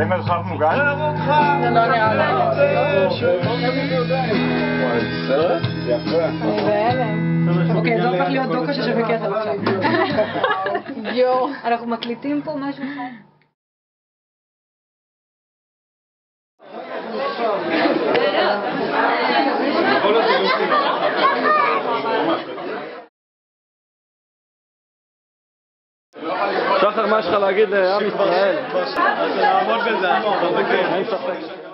זה מרחב מוגן? זה לא נראה לי. סרט? יפה. אני בהלם. אוקיי, זה הופך להיות דוקה ששווה כסף עכשיו. יואו. אנחנו מקליטים פה משהו חי. שחר, מה יש לך להגיד לעם ישראל? לעמוד בזה, אין ספק.